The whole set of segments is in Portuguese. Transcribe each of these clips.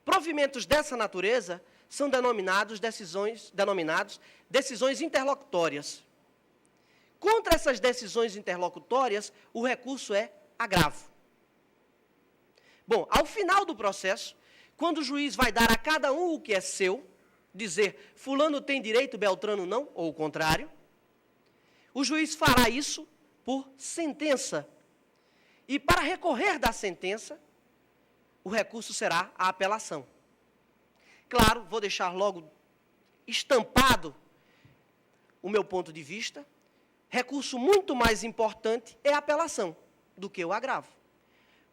Provimentos dessa natureza são denominados decisões interlocutórias. Contra essas decisões interlocutórias, o recurso é agravo. Bom, ao final do processo, quando o juiz vai dar a cada um o que é seu, dizer fulano tem direito, Beltrano não, ou o contrário, o juiz fará isso por sentença. E para recorrer da sentença, o recurso será a apelação. Claro, vou deixar logo estampado o meu ponto de vista. Recurso muito mais importante é a apelação do que o agravo.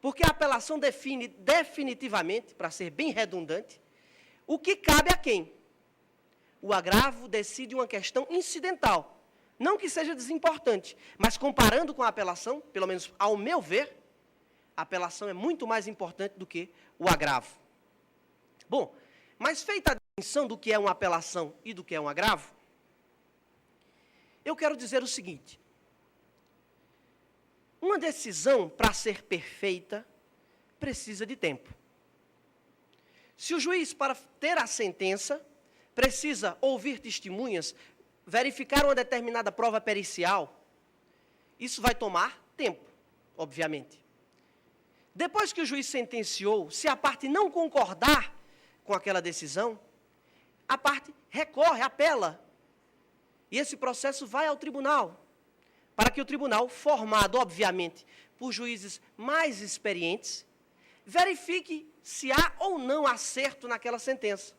Porque a apelação define definitivamente, para ser bem redundante, o que cabe a quem. O agravo decide uma questão incidental. Não que seja desimportante, mas comparando com a apelação, pelo menos ao meu ver, a apelação é muito mais importante do que o agravo. Bom, mas feita a distinção do que é uma apelação e do que é um agravo, eu quero dizer o seguinte. Uma decisão, para ser perfeita, precisa de tempo. Se o juiz, para ter a sentença, precisa ouvir testemunhas, verificar uma determinada prova pericial, isso vai tomar tempo, obviamente. Depois que o juiz sentenciou, se a parte não concordar com aquela decisão, a parte recorre, apela. E esse processo vai ao tribunal, para que o tribunal, formado, obviamente, por juízes mais experientes, verifique se há ou não acerto naquela sentença.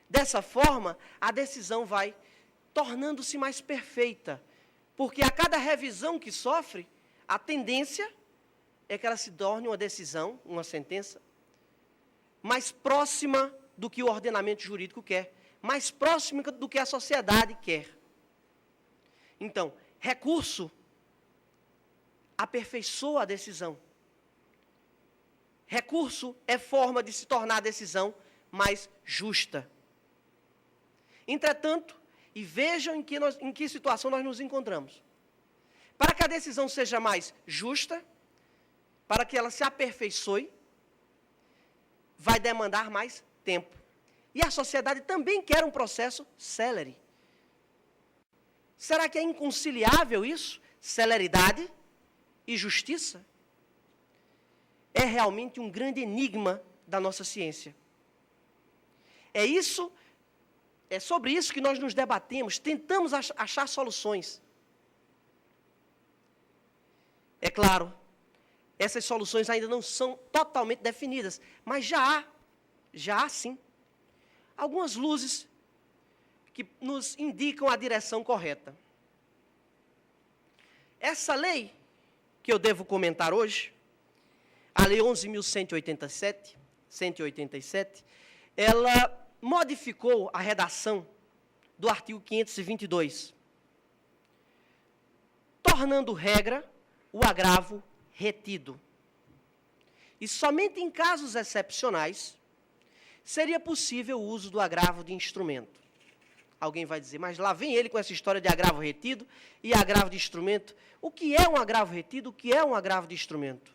Dessa forma, a decisão vai tornando-se mais perfeita, porque a cada revisão que sofre, a tendência é que ela se torne uma decisão, uma sentença, mais próxima do que o ordenamento jurídico quer, mais próxima do que a sociedade quer. Então, recurso aperfeiçoa a decisão. Recurso é forma de se tornar a decisão mais justa. Entretanto, e vejam em que situação nós nos encontramos. Para que a decisão seja mais justa, para que ela se aperfeiçoe, vai demandar mais tempo. E a sociedade também quer um processo célere. Será que é inconciliável isso? Celeridade e justiça? É realmente um grande enigma da nossa ciência. É sobre isso que nós nos debatemos, tentamos achar soluções. É claro, essas soluções ainda não são totalmente definidas, mas já há sim, algumas luzes que nos indicam a direção correta. Essa lei que eu devo comentar hoje, a Lei 11.187, ela modificou a redação do artigo 522, tornando regra o agravo retido. E somente em casos excepcionais seria possível o uso do agravo de instrumento. Alguém vai dizer, mas lá vem ele com essa história de agravo retido e agravo de instrumento. O que é um agravo retido? O que é um agravo de instrumento?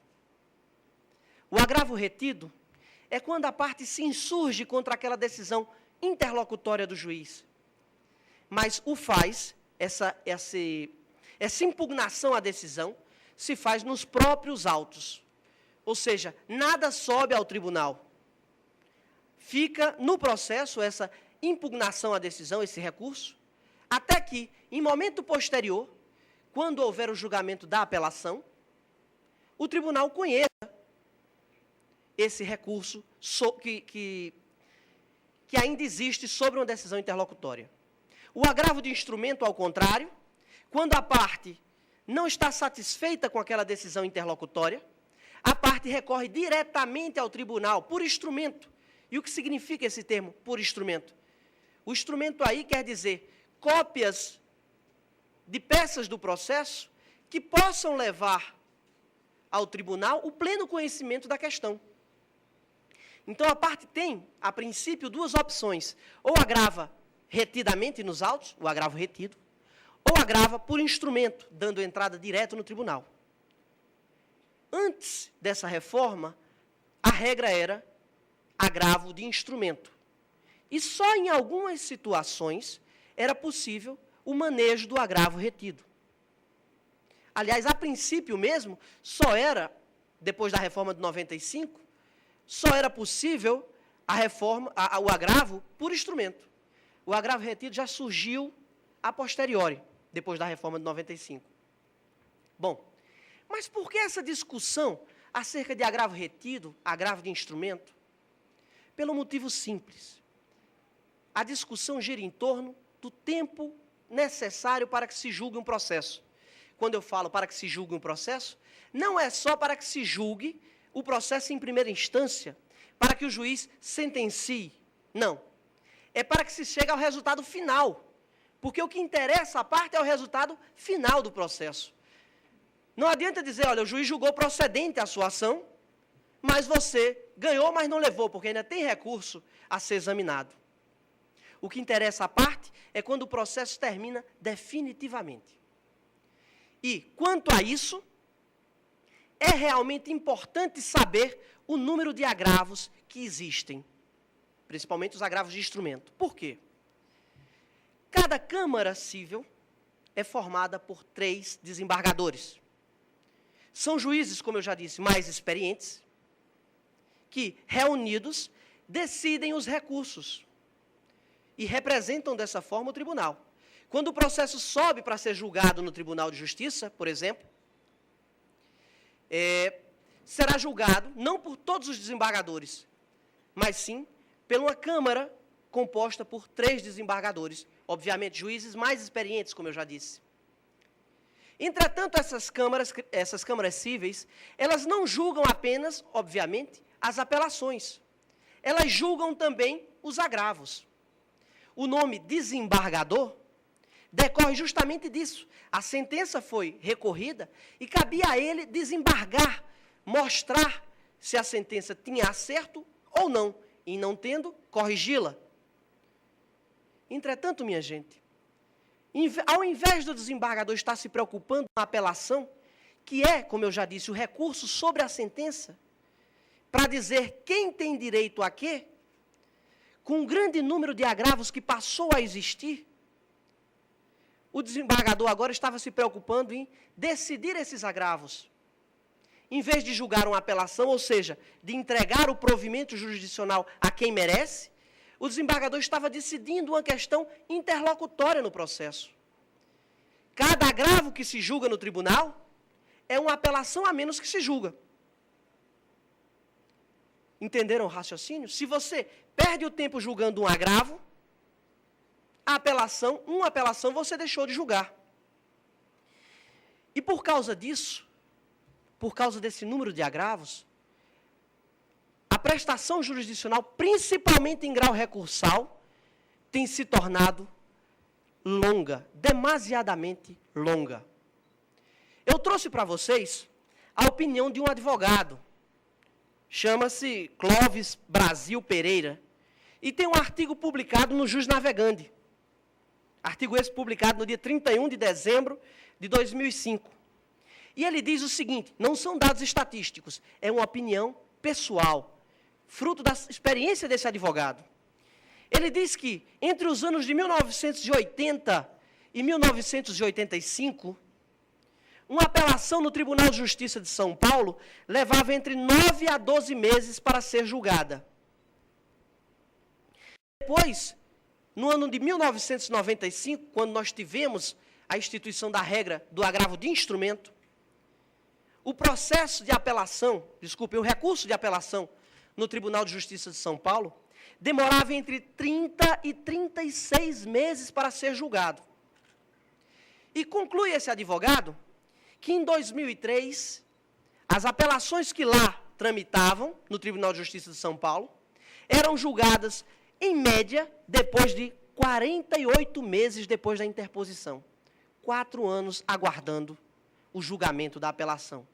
O agravo retido é quando a parte se insurge contra aquela decisão interlocutória do juiz. Mas o faz, essa impugnação à decisão, se faz nos próprios autos. Ou seja, nada sobe ao tribunal. Fica no processo essa impugnação à decisão, esse recurso, até que, em momento posterior, quando houver o julgamento da apelação, o tribunal conheça esse recurso que ainda existe sobre uma decisão interlocutória. O agravo de instrumento, ao contrário, quando a parte não está satisfeita com aquela decisão interlocutória, a parte recorre diretamente ao tribunal por instrumento. E o que significa esse termo, por instrumento? O instrumento aí quer dizer cópias de peças do processo que possam levar ao tribunal o pleno conhecimento da questão. Então, a parte tem, a princípio, duas opções. Ou agrava retidamente nos autos, o agravo retido, ou agrava por instrumento, dando entrada direto no tribunal. Antes dessa reforma, a regra era agravo de instrumento. E só em algumas situações era possível o manejo do agravo retido. Aliás, a princípio mesmo, só era, depois da reforma de 95, só era possível o agravo por instrumento. O agravo retido já surgiu a posteriori, depois da reforma de 95. Bom, mas por que essa discussão acerca de agravo retido, agravo de instrumento? Pelo motivo simples. A discussão gira em torno do tempo necessário para que se julgue um processo. Quando eu falo para que se julgue um processo, não é só para que se julgue o processo em primeira instância, para que o juiz sentencie. Não. É para que se chegue ao resultado final. Porque o que interessa à parte é o resultado final do processo. Não adianta dizer, olha, o juiz julgou procedente a sua ação, mas você ganhou, mas não levou, porque ainda tem recurso a ser examinado. O que interessa à parte é quando o processo termina definitivamente. E, quanto a isso, é realmente importante saber o número de agravos que existem, principalmente os agravos de instrumento. Por quê? Cada Câmara Civil é formada por 3 desembargadores. São juízes, como eu já disse, mais experientes, que, reunidos, decidem os recursos e representam dessa forma o tribunal. Quando o processo sobe para ser julgado no Tribunal de Justiça, por exemplo, será julgado não por todos os desembargadores, mas sim por uma Câmara composta por 3 desembargadores, obviamente juízes mais experientes, como eu já disse. Entretanto, essas câmaras cíveis, elas não julgam apenas, obviamente, as apelações. Elas julgam também os agravos. O nome desembargador decorre justamente disso. A sentença foi recorrida e cabia a ele desembargar, mostrar se a sentença tinha acerto ou não, e não tendo, corrigi-la. Entretanto, minha gente, ao invés do desembargador estar se preocupando com a apelação, que é, como eu já disse, o recurso sobre a sentença, para dizer quem tem direito a quê, com um grande número de agravos que passou a existir, o desembargador agora estava se preocupando em decidir esses agravos. Em vez de julgar uma apelação, ou seja, de entregar o provimento jurisdicional a quem merece, o desembargador estava decidindo uma questão interlocutória no processo. Cada agravo que se julga no tribunal é uma apelação a menos que se julga. Entenderam o raciocínio? Se você perde o tempo julgando um agravo, uma apelação você deixou de julgar. E por causa disso, por causa desse número de agravos, a prestação jurisdicional, principalmente em grau recursal, tem se tornado longa, demasiadamente longa. Eu trouxe para vocês a opinião de um advogado, chama-se Clóvis Brasil Pereira, e tem um artigo publicado no Jus Navegandi. Artigo esse publicado no dia 31 de dezembro de 2005. E ele diz o seguinte, não são dados estatísticos, é uma opinião pessoal, fruto da experiência desse advogado. Ele diz que, entre os anos de 1980 e 1985, uma apelação no Tribunal de Justiça de São Paulo levava entre 9 a 12 meses para ser julgada. Depois, no ano de 1995, quando nós tivemos a instituição da regra do agravo de instrumento, o processo de apelação, o recurso de apelação no Tribunal de Justiça de São Paulo, demorava entre 30 e 36 meses para ser julgado. E conclui esse advogado que em 2003, as apelações que lá tramitavam no Tribunal de Justiça de São Paulo eram julgadas, em média, depois de 48 meses depois da interposição. 4 anos aguardando o julgamento da apelação.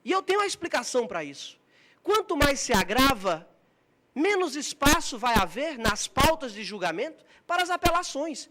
E eu tenho uma explicação para isso. Quanto mais se agrava, menos espaço vai haver nas pautas de julgamento para as apelações.